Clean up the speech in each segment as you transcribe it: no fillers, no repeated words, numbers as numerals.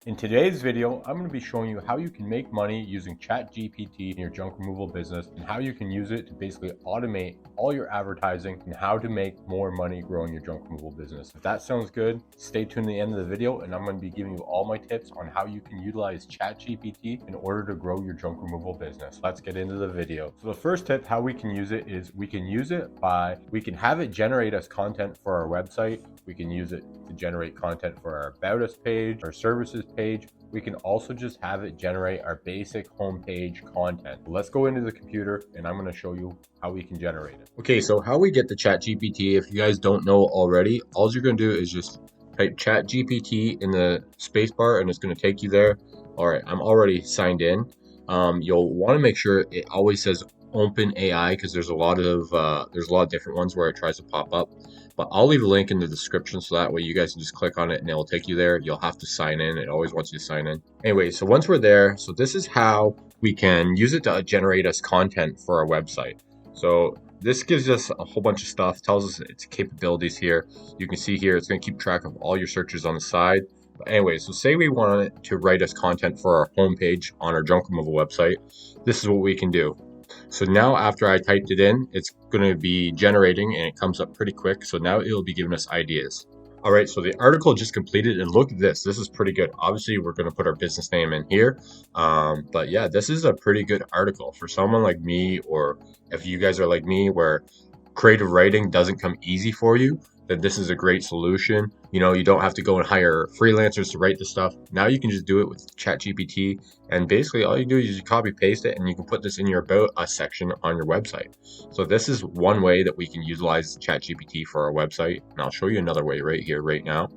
In today's video, I'm going to be showing you how you can make money using ChatGPT in your junk removal business and how you can use it to basically automate all your advertising and how to make more money growing your junk removal business. If that sounds good, stay tuned to the end of the video and I'm going to be giving you all my tips on how you can utilize ChatGPT in order to grow your junk removal business. Let's get into the video. So the first tip, how we can use it is we can have it generate us content for our website. We can use it to generate content for our About Us page, our services page. We can also just have it generate our basic homepage content. Let's go into the computer and I'm going to show you how we can generate it. Okay, so how we get the ChatGPT, if you guys don't know already, all you're going to do is just type ChatGPT in the spacebar and it's going to take you there. All right, I'm already signed in. You'll want to make sure it always says Open AI because there's a lot of different ones where it tries to pop up. But I'll leave a link in the description so that way you guys can just click on it and it will take you there. You'll have to sign in. It always wants you to sign in. Anyway, so once we're there, so this is how we can use it to generate us content for our website. So this gives us a whole bunch of stuff, tells us its capabilities here. You can see here, it's going to keep track of all your searches on the side. But anyway, so say we want it to write us content for our homepage on our junk removal website. This is what we can do. So now after I typed it in, it's going to be generating and it comes up pretty quick. So now it'll be giving us ideas. All right, so the article just completed and look at this. This is pretty good. Obviously, we're going to put our business name in here. But yeah, this is a pretty good article for someone like me, or if you guys are like me where creative writing doesn't come easy for you, then this is a great solution. You know, you don't have to go and hire freelancers to write this stuff. Now you can just do it with ChatGPT. And basically all you do is you copy paste it and you can put this in your About Us section on your website. So this is one way that we can utilize ChatGPT for our website. And I'll show you another way right here, right now.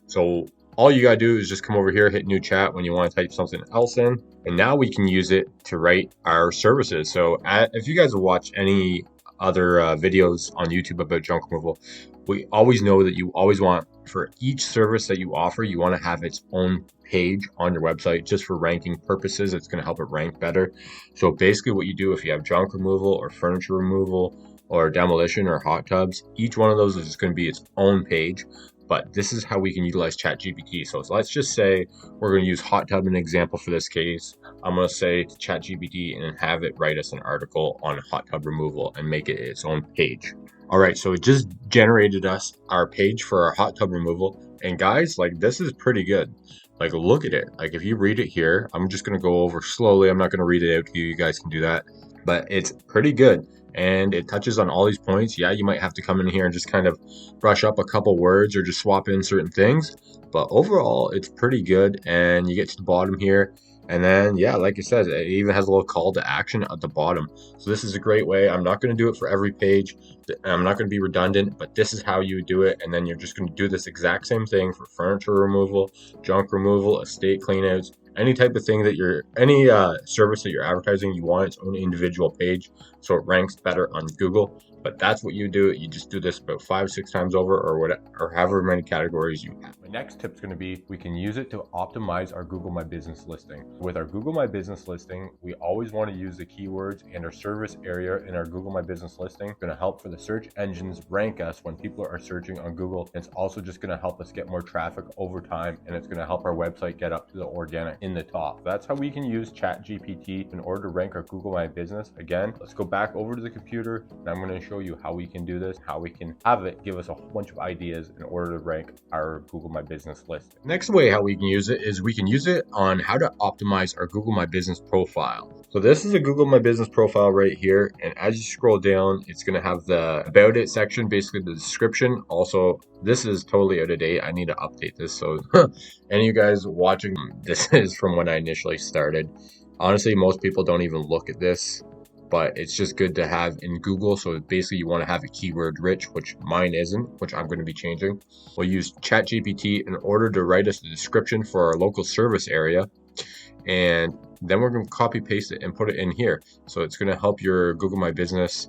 So all you gotta do is just come over here, hit new chat when you want to type something else in. And now we can use it to write our services. So if you guys have watched any other videos on YouTube about junk removal, we always know that you always want, for each service that you offer, you want to have its own page on your website just for ranking purposes. It's going to help it rank better. So basically what you do if you have junk removal or furniture removal or demolition or hot tubs, each one of those is going to be its own page. But this is how we can utilize ChatGPT. So let's just say we're going to use hot tub as an example for this case. I'm going to say to ChatGPT and have it write us an article on hot tub removal and make it its own page. All right, so it just generated us our page for our hot tub removal. And guys, like, this is pretty good. Like, look at it. Like, if you read it here, I'm just going to go over slowly. I'm not going to read it out to you. You guys can do that. But it's pretty good. And it touches on all these points. Yeah, you might have to come in here and just kind of brush up a couple words or just swap in certain things. But overall, it's pretty good. And you get to the bottom here. And then, yeah, like it says, it even has a little call to action at the bottom. So this is a great way. I'm not going to do it for every page. I'm not going to be redundant, but this is how you do it. And then you're just going to do this exact same thing for furniture removal, junk removal, estate cleanouts, any type of thing that any service that you're advertising, you want its own individual page so it ranks better on Google. But that's what you do. You just do this about 5-6 times over, or whatever, or however many categories you have. My next tip is going to be we can use it to optimize our Google My Business listing. With our Google My Business listing, we always want to use the keywords and our service area in our Google My Business listing. It's going to help for the search engines rank us when people are searching on Google. It's also just going to help us get more traffic over time, and it's going to help our website get up to the organic in the top. That's how we can use ChatGPT in order to rank our Google My Business. Again, let's go back over to the computer and I'm going to show you how we can do this, how we can have it give us a whole bunch of ideas in order to rank our Google My Business list. Next way how we can use it is we can use it on how to optimize our Google My Business profile. So this is a Google My Business profile right here. And as you scroll down, it's going to have the About It section, basically the description. Also, this is totally out of date. I need to update this. So any of you guys watching, this is from when I initially started. Honestly, most people don't even look at this, but it's just good to have in Google. So basically you want to have a keyword rich, which mine isn't, which I'm going to be changing. We'll use ChatGPT in order to write us the description for our local service area. And then we're going to copy paste it and put it in here. So it's going to help your Google My Business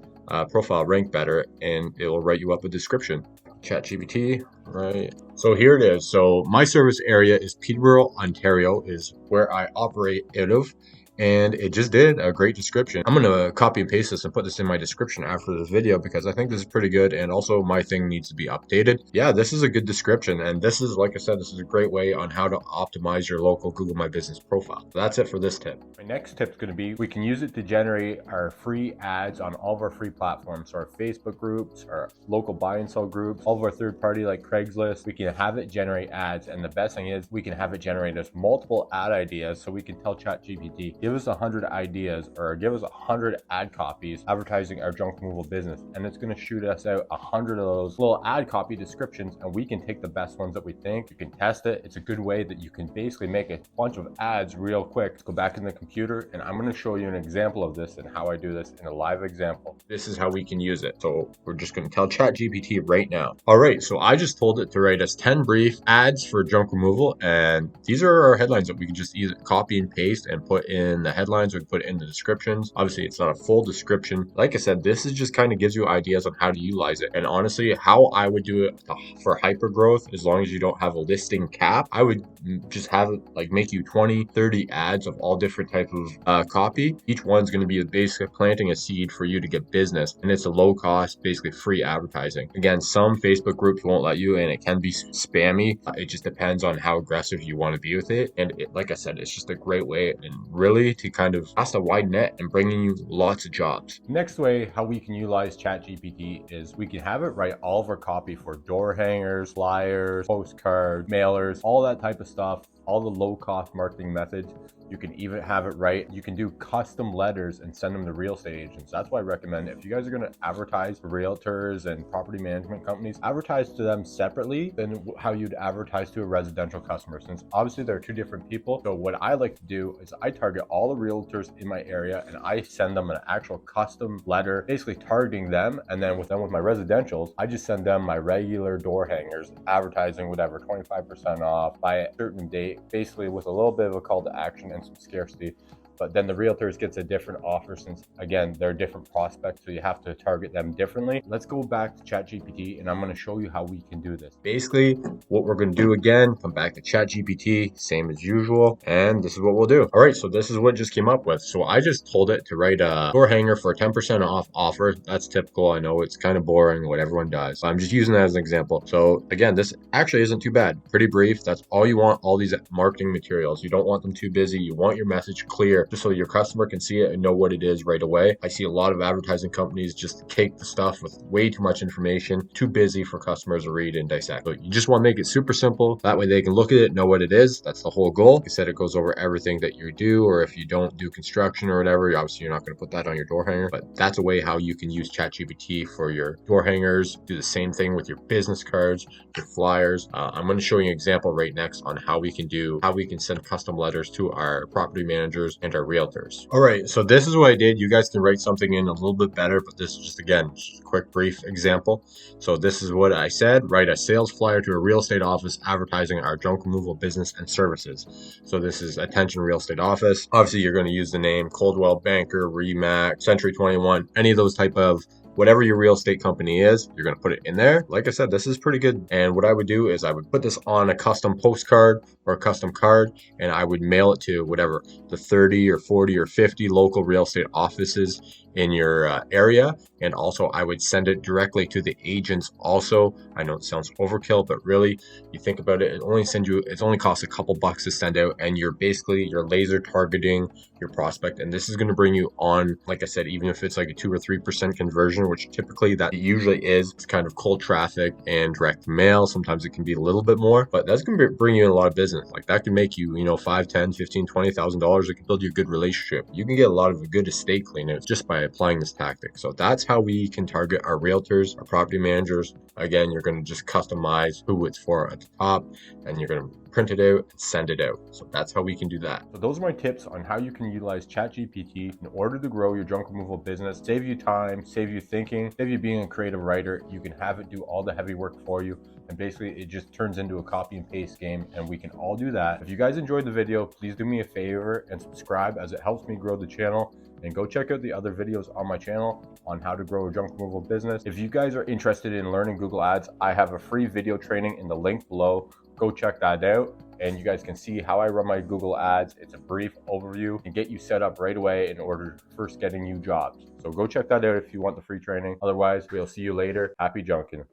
profile rank better, and it will write you up a description. ChatGPT, Right. So here it is. So my service area is Peterborough, Ontario, is where I operate out of. And it just did a great description. I'm going to copy and paste this and put this in my description after this video because I think this is pretty good. And also my thing needs to be updated. Yeah, this is a good description. And this is, like I said, this is a great way on how to optimize your local Google My Business profile. So that's it for this tip. My next tip is going to be, we can use it to generate our free ads on all of our free platforms. So our Facebook groups, our local buy and sell groups, all of our third party like Craigslist, we can have it generate ads. And the best thing is we can have it generate us multiple ad ideas. So we can tell ChatGPT, give us 100 ideas or give us 100 ad copies advertising our junk removal business. And it's going to shoot us out 100 of those little ad copy descriptions. And we can take the best ones that we think. You can test it. It's a good way that you can basically make a bunch of ads real quick. Let's go back in the computer and I'm going to show you an example of this and how I do this in a live example. This is how we can use it. So we're just going to tell ChatGPT right now. All right, so I just told it to write us 10 brief ads for junk removal, and these are our headlines that we can just either copy and paste and put in the headlines or put in the descriptions. Obviously, it's not a full description. Like I said, this is just kind of gives you ideas on how to utilize it. And honestly, how I would do it for hyper growth, as long as you don't have a listing cap, I would just have it like make you 20, 30 ads of all different type of copy. Each one's going to be basically planting a seed for you to get business, and it's a low cost, basically free advertising. Again, some Facebook groups won't let you, and it can be spammy. It just depends on how aggressive you want to be with it. And like I said, it's just a great way and really to kind of cast a wide net and bringing you lots of jobs. Next way how we can utilize ChatGPT is we can have it write all of our copy for door hangers, flyers, postcards, mailers, all that type of stuff, all the low cost marketing methods. You can even have it write, you can do custom letters and send them to real estate agents. That's why I recommend, if you guys are going to advertise for realtors and property management companies, advertise to them separately than how you'd advertise to a residential customer, since obviously they're two different people. So what I like to do is I target all the realtors in my area and I send them an actual custom letter, basically targeting them. And then with my residentials, I just send them my regular door hangers, advertising whatever, 25% off by a certain date, basically with a little bit of a call to action and some scarcity. But then the realtors gets a different offer, since again, they're different prospects, so you have to target them differently. Let's go back to ChatGPT and I'm going to show you how we can do this. Basically, what we're going to do again, come back to ChatGPT, same as usual, and this is what we'll do. All right, so this is what it just came up with. So I just told it to write a door hanger for a 10% off offer. That's typical. I know it's kind of boring, what everyone does. I'm just using that as an example. So again, this actually isn't too bad. Pretty brief. That's all you want, all these marketing materials. You don't want them too busy. You want your message clear, just so your customer can see it and know what it is right away. I see a lot of advertising companies just cake the stuff with way too much information, too busy for customers to read and dissect. But you just want to make it super simple. That way they can look at it, know what it is. That's the whole goal. Like I said, it goes over everything that you do, or if you don't do construction or whatever, obviously you're not going to put that on your door hanger. But that's a way how you can use ChatGPT for your door hangers. Do the same thing with your business cards, your flyers. I'm going to show you an example right next on how we can send custom letters to our property managers and our realtors. All right, so this is what I did. You guys can write something in a little bit better, but this is just, again, just a quick brief example. So this is what I said: write a sales flyer to a real estate office advertising our junk removal business and services. So this is attention real estate office. Obviously, you're going to use the name Coldwell Banker, Remax, Century 21, any of those type of whatever your real estate company is, you're going to put it in there. Like I said, this is pretty good. And what I would do is I would put this on a custom postcard or a custom card, and I would mail it to whatever the 30 or 40 or 50 local real estate offices in your area. And also I would send it directly to the agents also. I know it sounds overkill, but really you think about it, it only costs a couple bucks to send out, and you're laser targeting your prospect. And this is going to bring you on, like I said, even if it's like a 2 or 3% conversion, which typically that usually is, it's kind of cold traffic and direct mail. Sometimes it can be a little bit more, but that's going to bring you in a lot of business. Like that can make you, $5, 10, 15, $20,000. It can build you a good relationship. You can get a lot of good estate cleanouts just by applying this tactic. So that's how we can target our realtors, our property managers. Again, you're going to just customize who it's for at the top, and you're going to print it out and send it out. So that's how we can do that. So those are my tips on how you can utilize ChatGPT in order to grow your junk removal business, save you time, save you thinking, save you being a creative writer. You can have it do all the heavy work for you, and basically it just turns into a copy and paste game, and we can all do that. If you guys enjoyed the video, please do me a favor and subscribe, as it helps me grow the channel. And go check out the other videos on my channel on how to grow a junk removal business. If you guys are interested in learning Google Ads, I have a free video training in the link below. Go check that out, and you guys can see how I run my Google Ads. It's a brief overview and get you set up right away in order to first getting you jobs. So go check that out if you want the free training. Otherwise, we'll see you later. Happy junking.